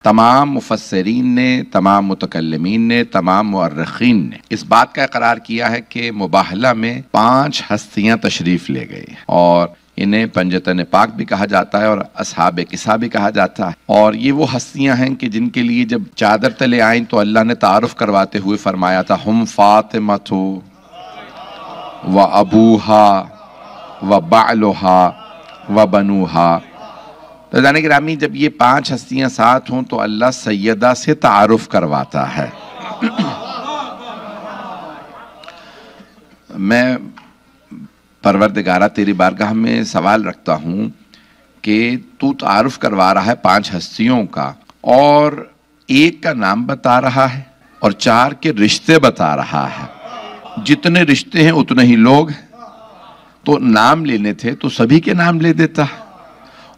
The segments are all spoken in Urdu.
تمام مفسرین نے، تمام متکلمین نے، تمام مؤرخین نے اس بات کا اقرار کیا ہے کہ مباہلہ میں 5 ہستیاں تشریف لے گئی اور انہیں پنجتن پاک بھی کہا جاتا ہے اور اصحاب کسا بھی کہا جاتا ہے، اور یہ وہ ہستیاں ہیں کہ جن کے لیے جب چادر تلے آئیں تو اللہ نے تعارف کرواتے ہوئے فرمایا تھا ہم فاطمۃ و ابوہا و بعلہا و بنوہا۔ تو عزیزان گرامی، جب یہ 5 ہستیاں ساتھ ہوں تو اللہ سیدہ سے تعارف کرواتا ہے۔ میں پروردگارہ تیری بارگاہ میں سوال رکھتا ہوں کہ تو تعارف کروا رہا ہے 5 ہستیوں کا، اور ایک کا نام بتا رہا ہے اور 4 کے رشتے بتا رہا ہے۔ جتنے رشتے ہیں اتنے ہی لوگ ہیں، تو نام لینے تھے تو سبھی کے نام لے دیتا،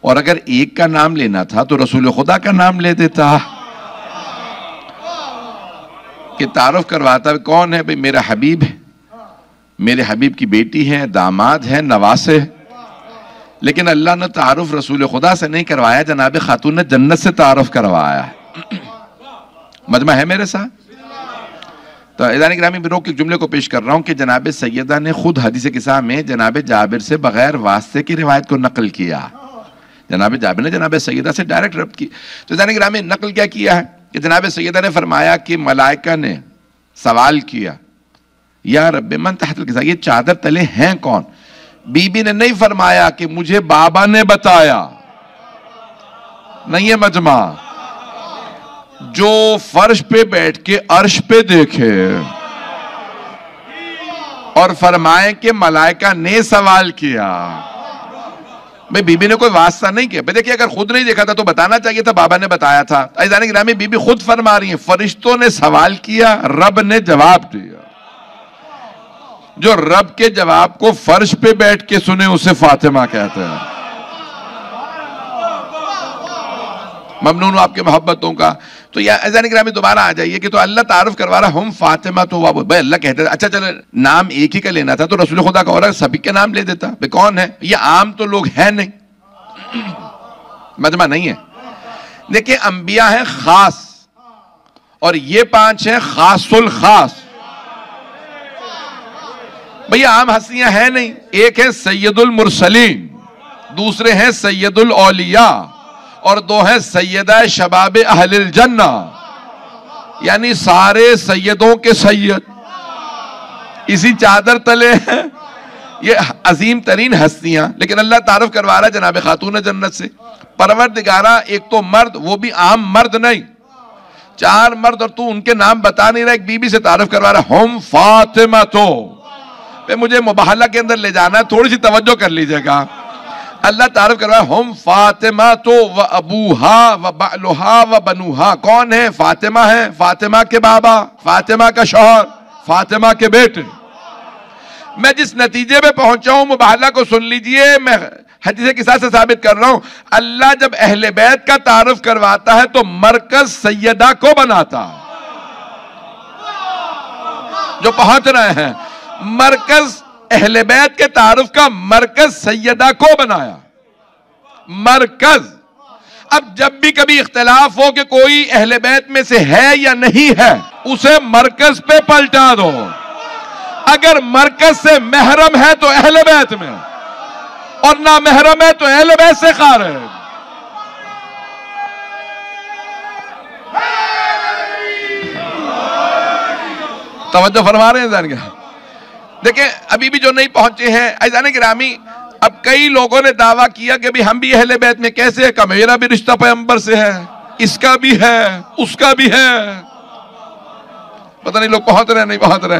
اور اگر ایک کا نام لینا تھا تو رسول خدا کا نام لے دیتا کہ تعارف کرواتا ہے کون ہے؟ بھئی میرا حبیب ہے، میرے حبیب کی بیٹی ہے، داماد ہے، نواسے ہے۔ لیکن اللہ نے تعارف رسول خدا سے نہیں کروایا، جناب خاتون نے جنت سے تعارف کروایا ہے۔ مجمع ہے میرے ساتھ؟ تو عزیزان گرامی، میں روک کے جملے کو پیش کر رہا ہوں کہ جناب سیدہ نے خود حدیث قصہ میں جناب جابر سے بغیر واسطے کی روایت کو نقل کیا۔ جناب جابر نے جناب سیدہ سے ڈائریکٹ ربط کی۔ تو عزیزان گرامی، نقل کیا کیا ہے کہ جناب سیدہ نے فرمایا کہ ملائکہ نے سوال کیا یا رب من تحت القصہ، یہ چادر تلے ہیں کون؟ بی بی نے نہیں فرمایا کہ مجھے بابا نے بتایا، نہیں ہے مجمع، جو فرش پہ بیٹھ کے عرش پہ دیکھے اور فرمائے کہ ملائکہ نے سوال کیا۔ بھئی بی بی نے کوئی واسطہ نہیں کیا۔ بھئی دیکھیں، اگر خود نہیں دیکھا تھا تو بتانا چاہیے تھا، بابا نے بتایا تھا۔ عزیزان گرامی، بی بی خود فرما رہی ہیں فرشتوں نے سوال کیا، رب نے جواب دیا۔ جو رب کے جواب کو فرش پہ بیٹھ کے سنے اسے فاطمہ کہتے ہیں۔ ممنون ہوں آپ کے محبتوں کا۔ تو یا عزیزان گرامی دوبارہ آ جائیے کہ تو اللہ تعارف کروا رہا ہم فاطمہ تو وہ، بھئی اللہ کہتے ہیں اچھا چلو نام ایک ہی کا لینا تھا تو رسول خدا کا اور سبھی کے نام لے دیتا۔ بھئی کون ہے یہ؟ عام تو لوگ ہیں نہیں، مجمع نہیں ہے۔ دیکھیں، انبیاء ہیں خاص، اور یہ 5 ہیں خاص الخاص۔ بھئی عام ہستیاں ہیں نہیں، ایک ہے سید المرسلین، دوسرے ہیں سید الاولیاء، اور 2 ہیں سیدہ شباب اہل الجنہ، یعنی سارے سیدوں کے سید اسی چادر تلے ہیں۔ یہ عظیم ترین ہستیاں، لیکن اللہ تعارف کروا رہا ہے جناب خاتون جنت سے۔ پروردگارہ ایک تو مرد، وہ بھی عام مرد نہیں، 4 مرد، اور تو ان کے نام بتا نہیں رہا، ایک بی بی سے تعارف کروا رہا ہے ہم فاطمہ تو۔ مجھے مباہلہ کے اندر لے جانا ہے، تھوڑی سی توجہ کر لیجئے گا۔ اللہ تعارف کروا ہے ہم فاطمہ تو و ابوہا و بعلہا و بنوہا۔ کون ہے؟ فاطمہ ہے، فاطمہ کے بابا، فاطمہ کا شوہر، فاطمہ کے بیٹے۔ میں جس نتیجے پہ پہنچا ہوں مباہلہ کو سن لیجئے، میں حدیث قصہ سے ثابت کر رہا ہوں۔ اللہ جب اہل بیت کا تعارف کرواتا ہے تو مرکز سیدہ کو بناتا ہے۔ جو پہنچ رہے ہیں، مرکز اہل بیت کے تعارف کا مرکز سیدہ کو بنایا، مرکز۔ اب جب بھی کبھی اختلاف ہو کہ کوئی اہل بیت میں سے ہے یا نہیں ہے، اسے مرکز پہ پلٹا دو۔ اگر مرکز سے محرم ہے تو اہل بیت میں، اور نہ محرم ہے تو اہل بیت سے خارج۔ توجہ فرما رہے ہیں ذہن کیا؟ دیکھیں، ابھی بھی جو نہیں پہنچے ہیں عزیزان گرامی، اب کئی لوگوں نے دعویٰ کیا کہ بھی ہم بھی اہل بیت میں کیسے ہے، کہ میرا بھی رشتہ پیغمبر سے ہے، اس کا بھی ہے، اس کا بھی ہے۔ پتہ نہیں لوگ پہنچ رہے ہیں نہیں پہنچ رہے۔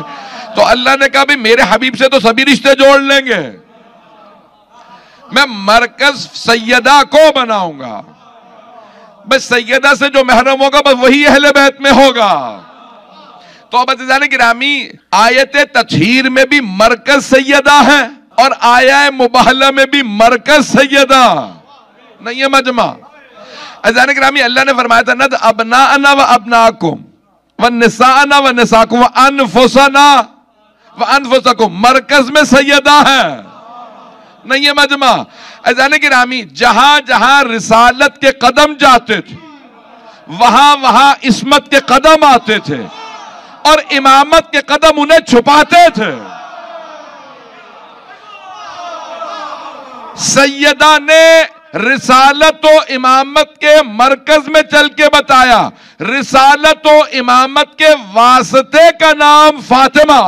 تو اللہ نے کہا بھی میرے حبیب سے تو سبھی رشتے جوڑ لیں گے، میں مرکز سیدہ کو بناؤں گا، بس سیدہ سے جو محرم ہوگا بس وہی اہل بیت میں ہوگا۔ تو اب عزیزان گرامی، آیت تطہیر میں بھی مرکز سیدہ ہے اور آیہ مباہلہ میں بھی مرکز سیدہ، نہیں ہے مجمع۔ عزیزان گرامی، اللہ نے فرمایا تھا ند ابناءنا و ابناءکم ونساءنا و نساءکم وانفسنا و انفسکم، مرکز میں سیدہ ہے، نہیں ہے مجمع۔ عزیزان گرامی، جہاں جہاں رسالت کے قدم جاتے تھے وہاں وہاں عصمت کے قدم آتے تھے اور امامت کے قدم انہیں چھپاتے تھے. سیدہ نے رسالت و امامت کے مرکز میں چل کے بتایا, رسالت و امامت کے واسطے کا نام فاطمہ.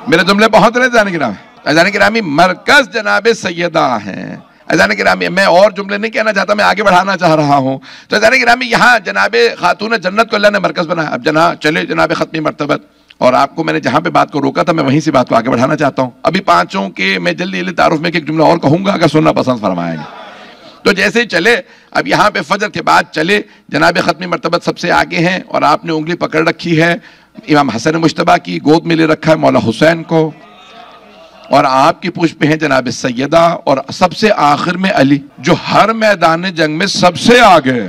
میرے جملے بہت رہے عزیزان گرامی. عزیزان گرامی مرکز جناب سیدہ ہیں. عزیزان گرامی میں اور جملے نہیں کہنا چاہتا, میں آگے بڑھانا چاہ رہا ہوں. تو عزیزان گرامی یہاں جناب خاتون جنت کو اللہ نے مرکز بنایا. اب چلے جناب ختمی مرتبت, اور آپ کو میں نے جہاں پہ بات کو روکا تھا میں وہیں سے بات کو آگے بڑھانا چاہتا ہوں. ابھی پانچوں کے میں جلدی تعارف میں ایک جملہ اور کہوں گا اگر سننا پسند فرمائیں گے. تو جیسے ہی چلے, اب یہاں پہ فجر کے بعد چلے, جناب ختمی مرتبت سب سے آگے ہیں اور آپ نے انگلی پکڑ رکھی ہے امام حسن مجتبیٰ کی, گود میں لے رکھا ہے مولا حسین کو, اور آپ کی پشت پہ ہیں جناب سیدہ, اور سب سے آخر میں علی جو ہر میدان جنگ میں سب سے آگے ہے,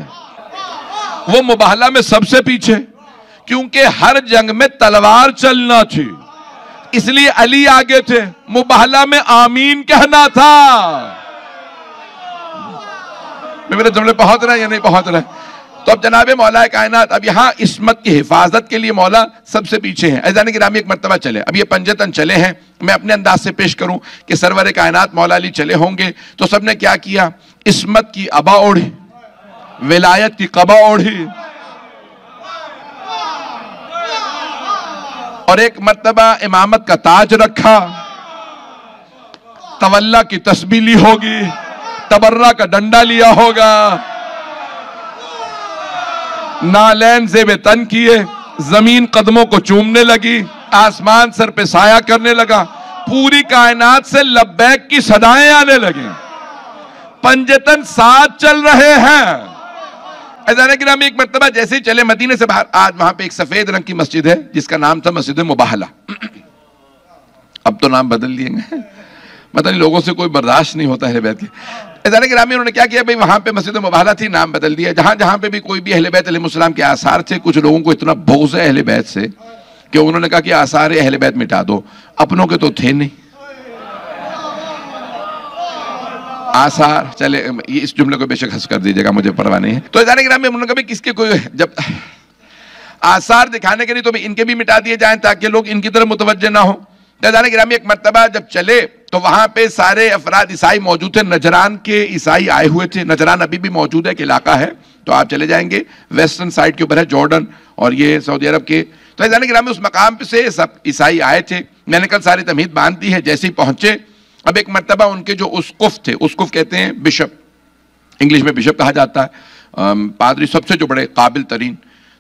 وہ مباہلہ میں سب سے پیچھے, کیونکہ ہر جنگ میں تلوار چلنا تھی اس لیے علی آگے تھے, مباہلہ میں آمین کہنا تھا. میرے جملے پہنچ رہے ہیں یا نہیں پہنچ رہے؟ تو اب جناب مولا کائنات, اب یہاں عصمت کی حفاظت کے لیے مولا سب سے پیچھے ہیں. عزیزان گرامی ایک مرتبہ چلے, اب یہ پنجتن چلے ہیں, میں اپنے انداز سے پیش کروں کہ سرور کائنات مولا علی چلے ہوں گے تو سب نے کیا کیا, عصمت کی عبا اوڑھی, ولایت کی قبا اوڑھی, اور ایک مرتبہ امامت کا تاج رکھا, تولا کی تسبیح لی ہوگی, تبرہ کا ڈنڈا لیا ہوگا, نالین زیب تن کیے, زمین قدموں کو چومنے لگی, آسمان سر پہ سایہ کرنے لگا, پوری کائنات سے لبیک کی صدائیں آنے لگیں, پنجتن ساتھ چل رہے ہیں. عزیزان گرامی ایک مرتبہ جیسے ہی چلے مدینے سے باہر, آج وہاں پہ ایک سفید رنگ کی مسجد ہے جس کا نام تھا مسجد مباہلہ, اب تو نام بدل دیے گئے, مطلب لوگوں سے کوئی برداشت نہیں ہوتا اہل بیت کے. عزیزان گرامی انہوں نے کیا کیا, بھئی وہاں پہ مسجد مباہلہ تھی, نام بدل دیا. جہاں جہاں پہ بھی کوئی بھی اہل بیت علیہ السلام کے آثار تھے, کچھ لوگوں کو اتنا بغض ہے اہل بیت سے کہ انہوں نے کہا کہ آثار اہل بیت مٹا دو, اپنوں کے تو تھے نہیں آثار. چلے اس جملے کو بے شک حذف کر دیجئے گا, مجھے پرواہ نہیں ہے. تو عزیزان گرامی انہوں نے کہا کس کے کوئی جب آثار دکھانے کے لیے تو ان کے بھی مٹا دیے جائیں تاکہ لوگ ان کی طرف متوجہ نہ ہوں. عزیزان گرامی ایک مرتبہ جب چلے تو وہاں پہ سارے افراد عیسائی موجود تھے, نجران کے عیسائی آئے ہوئے تھے. نجران ابھی بھی موجود ہے, ایک علاقہ ہے, تو آپ چلے جائیں گے ویسٹرن سائڈ کے اوپر ہے, جارڈن اور یہ سعودی عرب کے. تو عزیزان گرامی اس مقام پہ سے سب عیسائی آئے تھے, میں نے کل ساری تمہید باندھ دی ہے. جیسے ہی پہنچے, اب ایک مرتبہ ان کے جو اسقف تھے, اسقف کہتے ہیں بشپ, انگلش میں بشپ کہا جاتا ہے, پادری سب سے جو بڑے قابل ترین,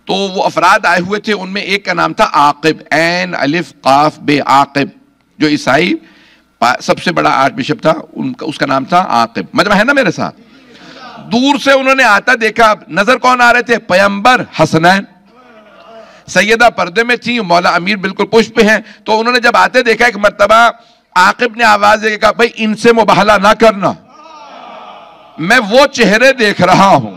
تو وہ افراد آئے ہوئے تھے. ان میں ایک کا نام تھا عاقب, عین الف قاف بے, عاقب, جو عیسائی سب سے بڑا آرچ بشپ تھا, اس کا نام تھا عاقب. مجمع ہے نا میرے ساتھ؟ دور سے انہوں نے آتا دیکھا, نظر کون آ رہے تھے, پیغمبر حسنین, سیدہ پردے میں تھیں, مولا امیر بالکل پشت پہ ہیں. تو انہوں نے جب آتے دیکھا ایک مرتبہ, عاقب نے آواز دے کے کہا, بھئی ان سے مباہلہ نہ کرنا, میں وہ چہرے دیکھ رہا ہوں,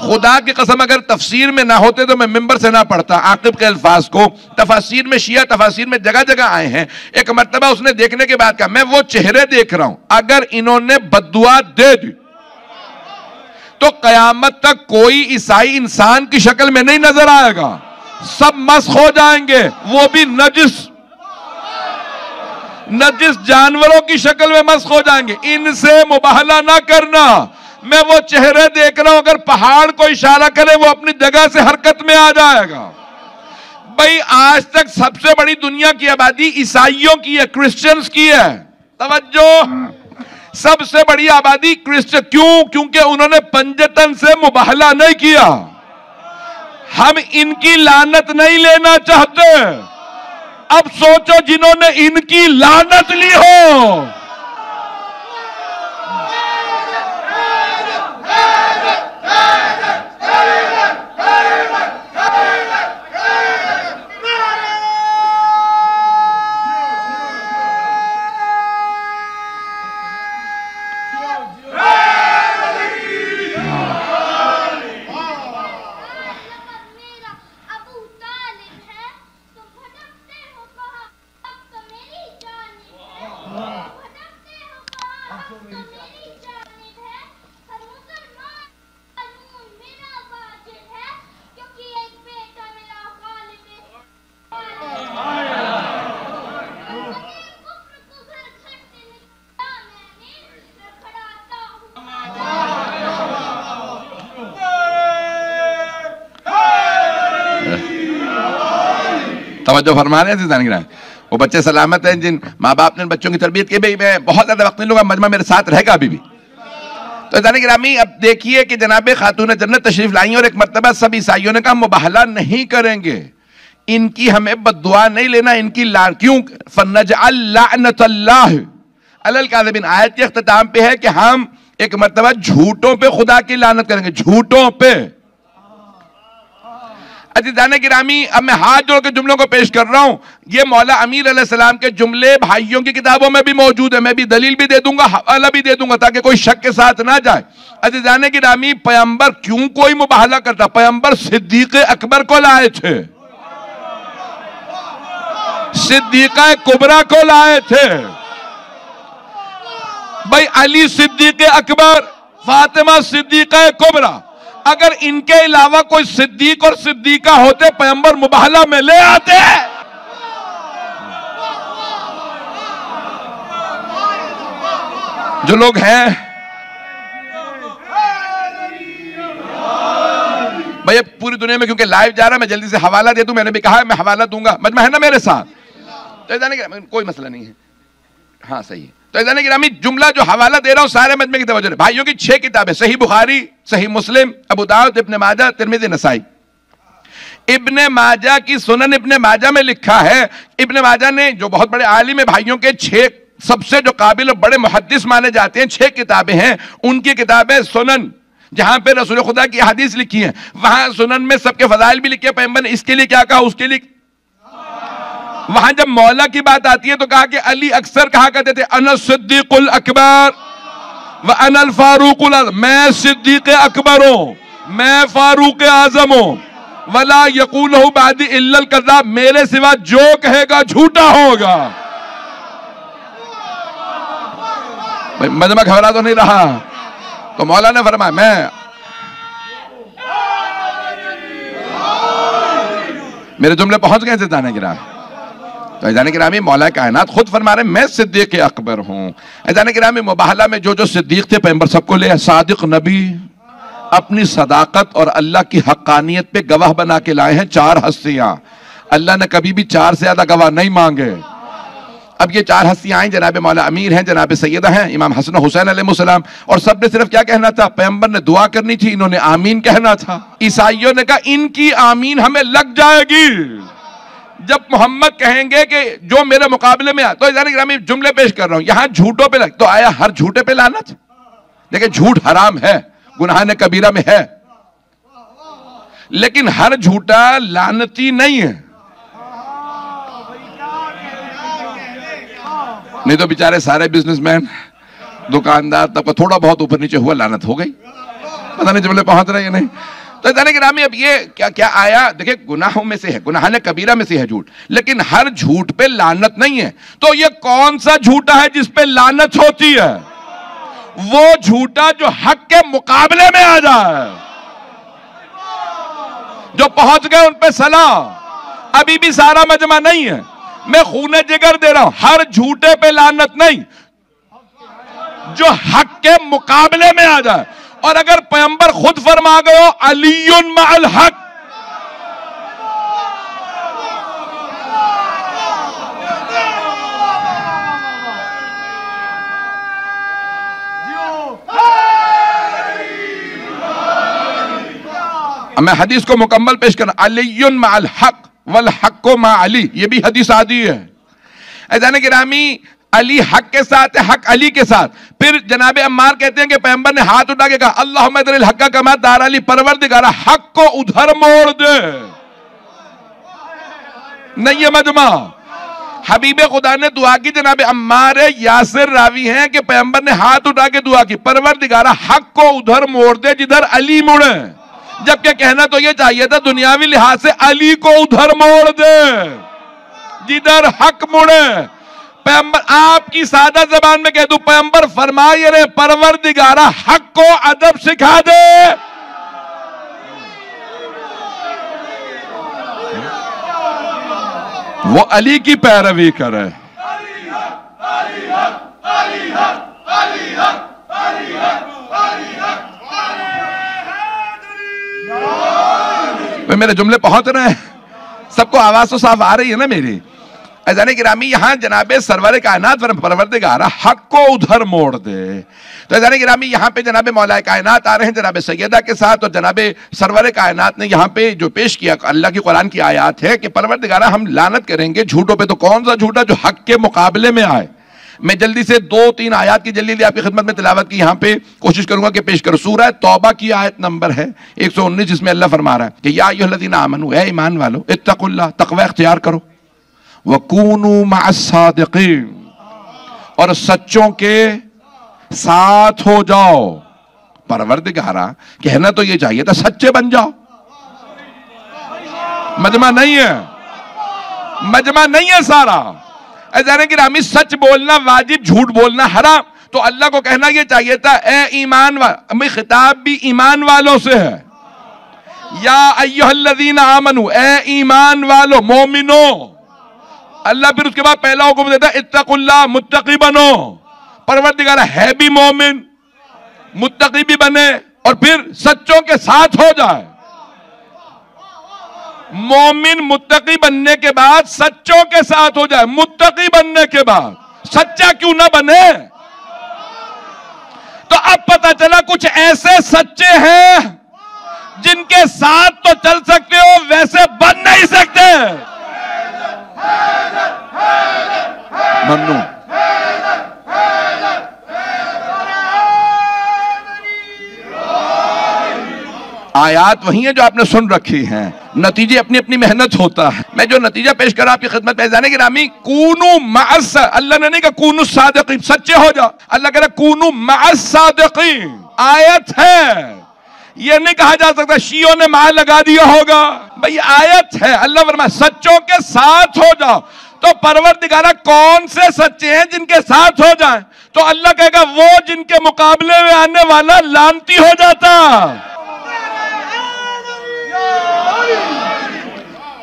خدا کی قسم اگر تفسیر میں نہ ہوتے تو میں ممبر سے نہ پڑھتا عاقب کے الفاظ کو. تفاسیر میں, شیعہ تفاسیر میں جگہ جگہ آئے ہیں. ایک مرتبہ اس نے دیکھنے کے بعد کہا, میں وہ چہرے دیکھ رہا ہوں, اگر انہوں نے بددعا دے دی تو قیامت تک کوئی عیسائی انسان کی شکل میں نہیں نظر آئے گا, سب مسخ ہو جائیں گے, وہ بھی نجس جانوروں کی شکل میں مسخ ہو جائیں گے. ان سے مباہلہ نہ کرنا, میں وہ چہرے دیکھ رہا ہوں, اگر پہاڑ کو اشارہ کرے وہ اپنی جگہ سے حرکت میں آ جائے گا. بھئی آج تک سب سے بڑی دنیا کی آبادی عیسائیوں کی ہے, کرسچنز کی ہے. توجہ, سب سے بڑی آبادی کرسچن. کیوں؟ کیونکہ انہوں نے پنجتن سے مباہلہ نہیں کیا. ہم ان کی لعنت نہیں لینا چاہتے. اب سوچو جنہوں نے ان کی لعنت لی ہو. توجہ فرما رہے ہیں وہ بچے سلامت ہیں جن ماں باپ نے بچوں کی تربیت کی. بھائی میں بہت زیادہ وقت نہیں لوں گا, مجمع میرے ساتھ رہے گا ابھی بھی. تو عزیزان گرامی اب دیکھیے کہ جناب خاتون جنت تشریف لائیں اور ایک مرتبہ سب عیسائیوں نے کہا مباہلہ نہیں کریں گے, ان کی ہمیں بد دعا نہیں لینا, ان کی کیوں فنجعل لعنت اللہ علی الکاذبین. آیت کے اختتام پہ ہے کہ ہم ایک مرتبہ جھوٹوں پہ خدا کی لعنت کریں گے, جھوٹوں پہ. عزیزان گرامی اب میں ہاتھ جوڑ کے جملوں کو پیش کر رہا ہوں, یہ مولا امیر علیہ السلام کے جملے بھائیوں کی کتابوں میں بھی موجود ہے, میں بھی دلیل بھی دے دوں گا, حوالہ بھی دے دوں گا تاکہ کوئی شک کے ساتھ نہ جائے. عزیزان گرامی پیغمبر کیوں کوئی مباہلہ کرتا؟ پیغمبر صدیق اکبر کو لائے تھے, صدیقہ کبریٰ کو لائے تھے. بھائی علی صدیق اکبر, فاطمہ صدیقہ کبریٰ, اگر ان کے علاوہ کوئی صدیق اور صدیقہ ہوتے پیغمبر مباہلہ میں لے آتے. جو لوگ ہیں بھئی پوری دنیا میں کیونکہ لائیو جا رہا ہے میں جلدی سے حوالہ دے دوں, میں نے بھی کہا ہے میں حوالہ دوں گا, مجمع ہے نا میرے ساتھ, تو کوئی مسئلہ نہیں ہے. ہاں صحیح ہے. تو عزیزان گرامی جملہ جو حوالہ دے رہا ہوں سارے مجمع کی توجہ. بھائیوں کی 6 کتابیں, صحیح بخاری, صحیح مسلم, ابو داؤد, ابن ماجہ, ترمذی, نسائی. ابن ماجہ کی سنن ابن ماجہ میں لکھا ہے, ابن ماجہ نے جو بہت بڑے عالم ہے بھائیوں کے 6 سب سے جو قابل اور بڑے محدث مانے جاتے ہیں 6 کتابیں ہیں, ان کی کتابیں سنن جہاں پہ رسول خدا کی حدیث لکھی ہیں, وہاں سنن میں سب کے فضائل بھی لکھے, پیغمبر نے اس کے لیے کیا کہا اس کے لیے. وہاں جب مولا کی بات آتی ہے تو کہا کہ علی اکثر کہا کرتے تھے انا صدیق الاکبر وانا الفاروق الاعظم, میں صدیق اکبر ہوں, میں فاروق اعظم ہوں, ولا یقولہ بعدی الا الکذاب, میرے سوا جو کہے گا جھوٹا ہوگا. مجمع گھبرا تو نہیں رہا, تو مولا نے فرمایا میں میرے جملے پہنچ گئے عزیزان گرامی. تو عزیزان گرامی مولا کائنات خود فرما رہے ہیں میں صدیق اکبر ہوں. عزیزان گرامی مباہلہ میں جو صدیق تھے پیغمبر سب کو لے, صادق نبی اپنی صداقت اور اللہ کی حقانیت پہ گواہ بنا کے لائے ہیں 4 ہستیاں. اللہ نے کبھی بھی 4 سے زیادہ گواہ نہیں مانگے. اب یہ 4 ہستیاں آئیں, جناب مولا امیر ہیں, جناب سیدہ ہیں, امام حسن و حسین علیہ السلام, اور سب نے صرف کیا کہنا تھا؟ پیغمبر نے دعا کرنی تھی, انہوں نے آمین کہنا تھا. عیسائیوں نے کہا ان کی آمین ہمیں لگ جائے گی جب محمد کہیں گے کہ جو میرے مقابلے میں آ. تو عزیزان گرامی جملے پیش کر رہا ہوں, یہاں جھوٹوں پہ لگ, تو آیا ہر جھوٹے پہ لعنت؟ دیکھیں جھوٹ حرام ہے, گناہ کبیرہ میں ہے, لیکن ہر جھوٹا لعنتی نہیں ہے. نہیں تو بیچارے سارے بزنس مین, دکاندار تب کو تھوڑا بہت اوپر نیچے ہوا لعنت ہو گئی, پتہ نہیں جملے پہنچ رہے ہیں نہیں. تو عزیزان گرامی اب یہ کیا آیا؟ دیکھیں گناہوں میں سے ہے, گناہ کبیرہ میں سے ہے جھوٹ, لیکن ہر جھوٹ پہ لعنت نہیں ہے. تو یہ کون سا جھوٹا ہے جس پہ لعنت ہوتی ہے؟ وہ جھوٹا جو حق کے مقابلے میں آ جائے. جو پہنچ گئے ان پہ سلام. ابھی بھی سارا مجمع نہیں ہے, میں خون جگر دے رہا ہوں, ہر جھوٹے پہ لعنت نہیں, جو حق کے مقابلے میں آ جائے. اور اگر پیغمبر خود فرما گئے ہو علی مع الحق, میں حدیث کو مکمل پیش کرنا, علی مع الحق والحق مع علی, یہ بھی حدیث آدھی ہے. عزیزان گرامی علی حق کے ساتھ ہے, حق علی کے ساتھ. پھر جناب عمار کہتے ہیں کہ پیغمبر نے ہاتھ اٹھا کے کہا اللہم ادر الحق کما دار علی, پروردگارا حق کو ادھر موڑ دے. نہیں یہ مجمع حبیب خدا نے دعا کی, جناب عمار یاسر راوی ہیں کہ پیغمبر نے ہاتھ اٹھا کے دعا کی پروردگارا حق کو ادھر موڑ دے جدھر علی مڑے, جبکہ کہنا تو یہ چاہیے تھا دنیاوی لحاظ سے علی کو ادھر موڑ دے جدھر حق مڑے. پیغمبر آپ کی سادہ زبان میں کہہ دوں، پیغمبر فرمائے رے پروردگارہ حق کو ادب سکھا دے. وہ علی کی پیروی کرے. میرے جملے پہنچ رہے ہیں؟ سب کو آواز تو صاف آ رہی ہے نا میری؟ عزیزان گرامی، یہاں جناب سرور کائنات پروردگارہ حق کو ادھر موڑ دے. تو عزیزان گرامی، یہاں پہ جناب مولا کائنات آ رہے ہیں جناب سیدہ کے ساتھ، اور جناب سرور کائنات نے یہاں پہ جو پیش کیا اللہ کی قرآن کی آیات ہے کہ پروردگارہ ہم لعنت کریں گے جھوٹوں پہ. تو کون سا جھوٹا؟ جو حق کے مقابلے میں آئے. میں جلدی سے 2-3 آیات کی جلدی آپ کی خدمت میں تلاوت کی یہاں پہ کوشش کروں گا کہ پیش کروں. سورہ توبہ کی آیت نمبر ہے 119، جس میں اللہ فرما رہا ہے کہ یا ایھا الذین آمنوا، اے ایمان والو، اتقوا اللہ، تقوی اختیار کرو، وَكُونُوا مَعَ الصَّادِقِينَ، اور سچوں کے ساتھ ہو جاؤ. پروردگارہ کہنا تو یہ چاہیے تھا سچے بن جاؤ. مجمع نہیں ہے، مجمع نہیں ہے سارا. عزیزان گرامی، سچ بولنا واجب، جھوٹ بولنا حرام. تو اللہ کو کہنا یہ چاہیے تھا اے ایمان والو. خطاب بھی ایمان والوں سے ہے. یا ایھا الذین آمنوا، اے ایمان والو، مومنو. اللہ پھر اس کے بعد پہلا حکم دیتا ہے اتقوا اللہ، متقی بنو. پروردگارہ ہے بھی مومن، متقی بھی بنے، اور پھر سچوں کے ساتھ ہو جائے. مومن متقی بننے کے بعد سچوں کے ساتھ ہو جائے. متقی بننے کے بعد سچا کیوں نہ بنے؟ تو اب پتہ چلا کچھ ایسے سچے ہیں جن کے ساتھ تو چل سکتے ہو، ویسے بن نہیں سکتے. ممنون. آیات وہی ہیں جو آپ نے سن رکھی ہیں، نتیجے اپنی اپنی محنت ہوتا ہے. میں جو نتیجہ پیش کر رہا آپ کی خدمت میں عزیزان گرامی، کونوا مع الصادقین. اللہ نے نہیں کہا کونوا الصادقین، سچے ہو جاؤ. اللہ کہہ رہا کونوا مع الصادقین. آیت ہے، یہ نہیں کہا جا سکتا شیعوں نے مع لگا دیا ہوگا. بھئی آیت ہے، اللہ فرمایا سچوں کے ساتھ ہو جاؤ. تو پروردگارہ کون سے سچے ہیں جن کے ساتھ ہو جائیں؟ تو اللہ کہے گا وہ جن کے مقابلے میں آنے والا لعنتی ہو جاتا.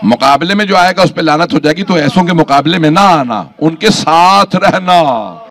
مقابلے میں جو آئے گا اس پہ لعنت ہو جائے گی. تو ایسوں کے مقابلے میں نہ آنا، ان کے ساتھ رہنا.